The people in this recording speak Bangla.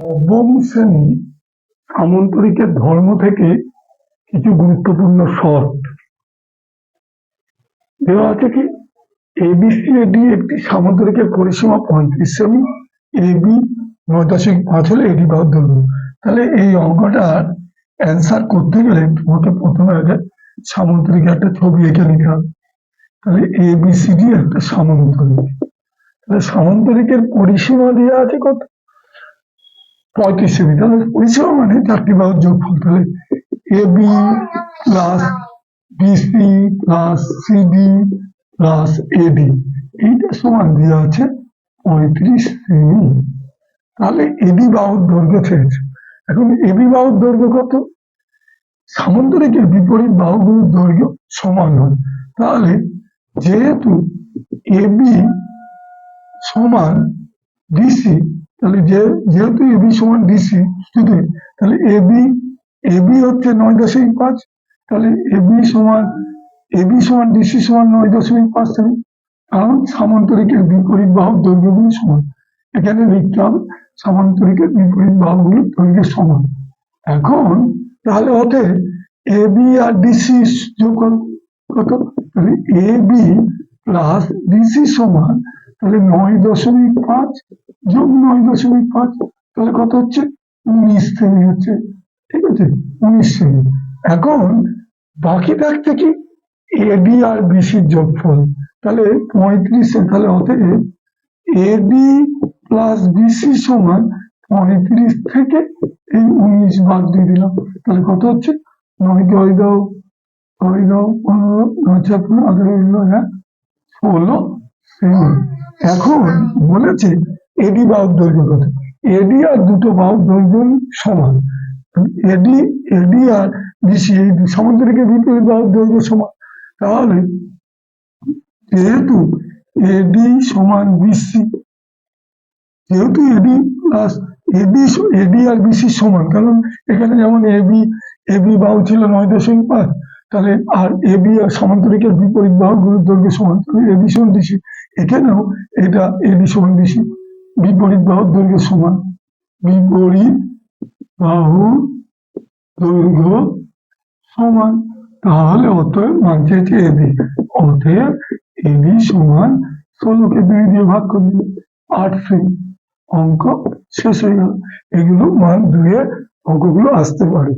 নবম শ্রেণী সামন্তরিকের ধর্ম থেকে কিছু গুরুত্বপূর্ণ শর্ত দেওয়া আছে কি ABCD একটি সামন্তরিকের পরিসীমা 35 সেমি, AB 9.5 হলে এডি বাহুর দৈর্ঘ্য। তাহলে এই অঙ্কটার অ্যান্সার করতে গেলে তোমাকে প্রথমে আগে সামন্তরিকের একটা ছবি এঁকে নিতে হবে। তাহলে ABCD একটা সামন্তরিক, তাহলে সামন্তরিকের পরিসীমা দেওয়া আছে কত? 35 সেমি। তাহলে পরিসীমা মানে চারটি বাহুর যোগফল। তাহলে AB plus BC plus CD plus AD এইটা সমান দেওয়া আছে 35 সেমি। তাহলে এডি বাহুর দৈর্ঘ্য চেয়েছে। এখন এবি বাহুর দৈর্ঘ্য কত? সামন্তরিকের বিপরীত বাহুগুলোর দৈর্ঘ্য সমান হয়। তাহলে যেহেতু এবি সমান ডিসি, তাহলে যেহেতু এবি সমান ডিসি তাহলে এবি হচ্ছে 9.5, তাহলে এবি সমান ডিসি সমান 9.5 সেমি, কারণ সামান্তরিকের বিপরীত বাহুর দৈর্ঘ্যগুলি সমান। এখানে লিখতে হবে সামান্তরিকের বিপরীত বাহুগুলির দৈর্ঘ্য সমান। এখন তাহলে অতএব এবি আর ডিসি যোগফল কত? তাহলে এবি প্লাস ডিসি সমান তাহলে 9.5 যোগ 9.5, তাহলে কত হচ্ছে? 19 সেমি হচ্ছে। ঠিক আছে, 19 সেমি। এখন বাকি থাকছে কি এডি আর বিসির যোগফল, তাহলে 35। তাহলে অতএব এডি প্লাস বিসি সমান 35 থেকে এই 19 বাদ দিয়ে দিলাম, তাহলে কত হচ্ছে? 9 কে 15, 16 সেমি। এখন বলেছে এডি বাহুর দৈর্ঘ্য কত? এডি আর দুটো বাহুর দৈর্ঘ্য সমান। এডি আর বিসি এই সামন্তরিকের বিপরীত বাহুর দৈর্ঘ্য সমান। তাহলে যেহেতু এডি সমান বিসি, যেহেতু এডি আর বিসি সমান, কারণ এখানে যেমন এবি বাহু ছিল 9.5, তাহলে আর এবি আর সামান্তরিকের বিপরীত বাহুগুলোর দৈর্ঘ্য সমান, তাহলে এবি সমান ডিসি। এখানেও এটা এডি সমান ডিসি, বিপরীত বাহুর দৈর্ঘ্য সমান, বিপরীত বাহুর দৈর্ঘ্য সমান। তাহলে অতএব মান চেয়েছে এবি, অতএব এবি সমান 16কে 2 দিয়ে ভাগ করে দিলে 8 সেমি। অঙ্ক শেষ হয়ে গেল। এগুলো মান 2 অঙ্কগুলো আসতে পারে।